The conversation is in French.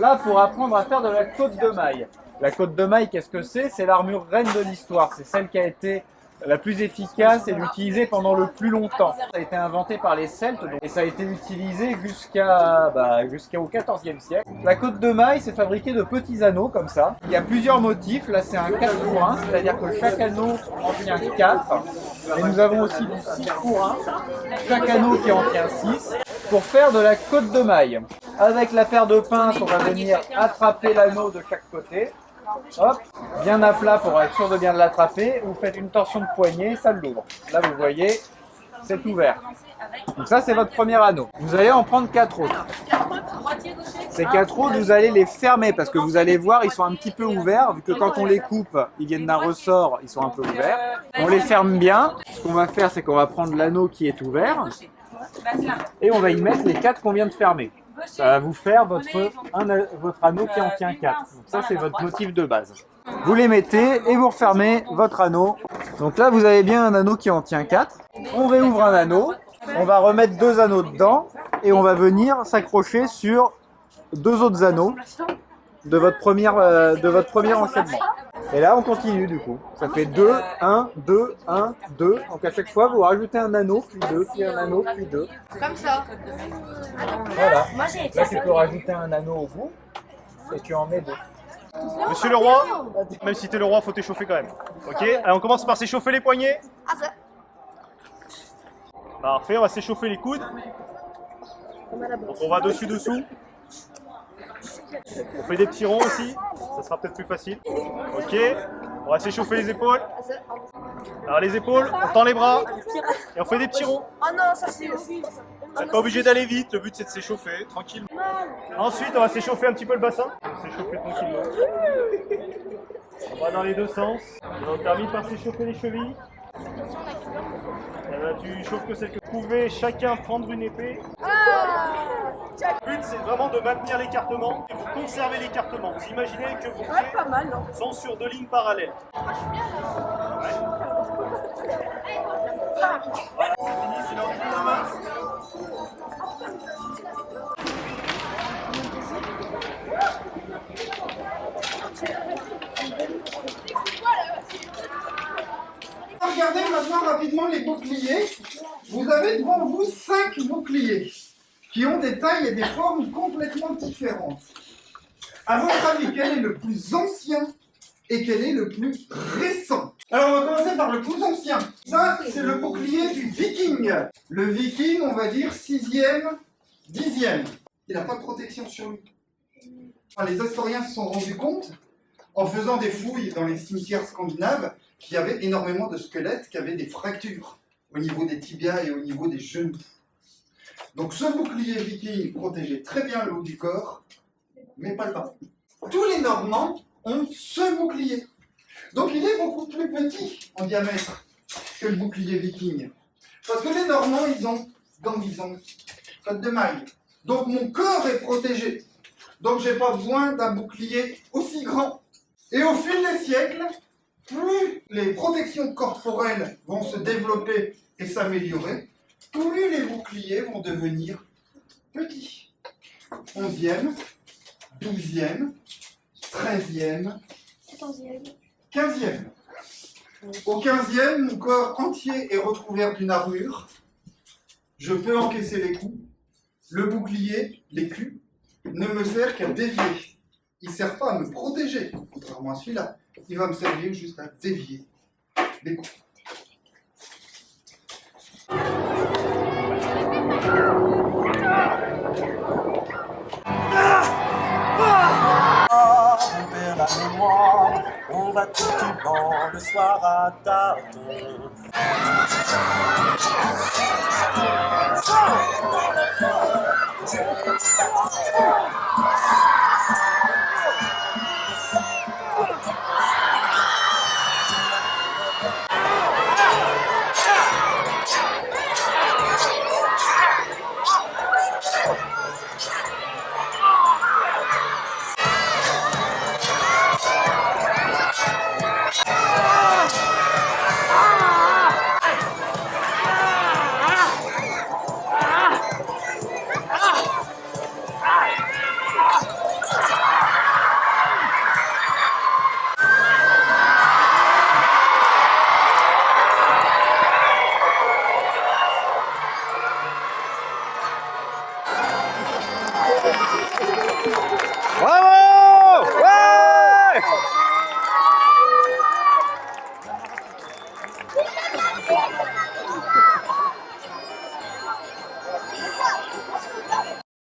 là pour apprendre à faire de la côte de maille. La côte de maille, qu'est-ce que c'est? C'est l'armure reine de l'histoire. C'est celle qui a été la plus efficace et l'utiliser pendant le plus longtemps. Ça a été inventé par les Celtes et ça a été utilisé jusqu'au XIVe siècle. La côte de maille, c'est fabriqué de petits anneaux comme ça. Il y a plusieurs motifs. Là, c'est un 4 pour 1, c'est-à-dire que chaque anneau en tient 4. Et nous avons aussi du 6 pour 1, chaque anneau qui en tient 6, pour faire de la côte de maille. Avec la paire de pinces, on va venir attraper l'anneau de chaque côté. Hop, bien à plat pour être sûr de bien l'attraper. Vous faites une torsion de poignet, ça l'ouvre. Là, vous voyez, c'est ouvert. Donc ça, c'est votre premier anneau. Vous allez en prendre 4 autres. Ces 4 autres, vous allez les fermer parce que vous allez voir, ils sont un petit peu ouverts. Vu que quand on les coupe, ils viennent d'un ressort, ils sont un peu ouverts. On les ferme bien. Ce qu'on va faire, c'est qu'on va prendre l'anneau qui est ouvert et on va y mettre les 4 qu'on vient de fermer. Ça va vous faire votre anneau qui en tient 4. Donc ça, c'est votre motif de base. Vous les mettez et vous refermez votre anneau. Donc là, vous avez bien un anneau qui en tient 4. On réouvre un anneau. On va remettre 2 anneaux dedans et on va venir s'accrocher sur 2 autres anneaux de votre premier enchaînement. Et là, on continue du coup. Ça fait 2, 1, 2, 1, 2. Donc à chaque fois, vous rajoutez un anneau, puis 2, puis un anneau, puis 2. Comme ça. Voilà. Là, tu peux rajouter un anneau au bout et tu en mets 2. Monsieur le roi, même si t'es le roi, faut t'échauffer quand même. Ok, allez, on commence par s'échauffer les poignets. Parfait, on va s'échauffer les coudes. Donc on va dessus-dessous. On fait des petits ronds aussi, ça sera peut-être plus facile. Ok, on va s'échauffer les épaules. Alors les épaules, on tend les bras et on fait des petits ronds. Oh non, ça c'est... Vous n'êtes pas obligé d'aller vite, le but c'est de s'échauffer tranquillement. Ensuite on va s'échauffer un petit peu le bassin. On va s'échauffer tranquillement. On va dans les deux sens. Et on termine par s'échauffer les chevilles. Et là, tu chauffes que celle que vous pouvez chacun prendre une épée. Le but c'est vraiment de maintenir l'écartement et vous conservez l'écartement. Vous imaginez que vos pieds sont sur 2 lignes parallèles. Voilà, c'est fini, c'est l'heure du combat. Regardez maintenant rapidement les boucliers. Vous avez devant vous 5 boucliers qui ont des tailles et des formes complètement différentes. À votre avis, quel est le plus ancien et quel est le plus récent? Alors on va commencer par le plus ancien. Ça, c'est le bouclier du viking. Le viking, on va dire 6e, 10e. Il n'a pas de protection sur lui. Les historiens se sont rendus compte, en faisant des fouilles dans les cimetières scandinaves, qu'il y avait énormément de squelettes qui avaient des fractures au niveau des tibias et au niveau des genoux. Donc ce bouclier viking protégeait très bien le haut du corps, mais pas le bas. Tous les Normands ont ce bouclier. Donc il est beaucoup plus petit en diamètre que le bouclier viking. Parce que les Normands, ils ont gambison, côte de maille. Donc mon corps est protégé. Donc j'ai pas besoin d'un bouclier aussi grand. Et au fil des siècles, plus les protections corporelles vont se développer et s'améliorer, plus les boucliers vont devenir petits. 11e, 12e, 13e, 15e. Au 15e, mon corps entier est recouvert d'une armure. Je peux encaisser les coups. Le bouclier, l'écu, ne me sert qu'à dévier. Il ne sert pas à me protéger, contrairement à celui-là. Il va me servir juste à dévier les coups. Vers la mémoire, on va tout du vent le soir à table.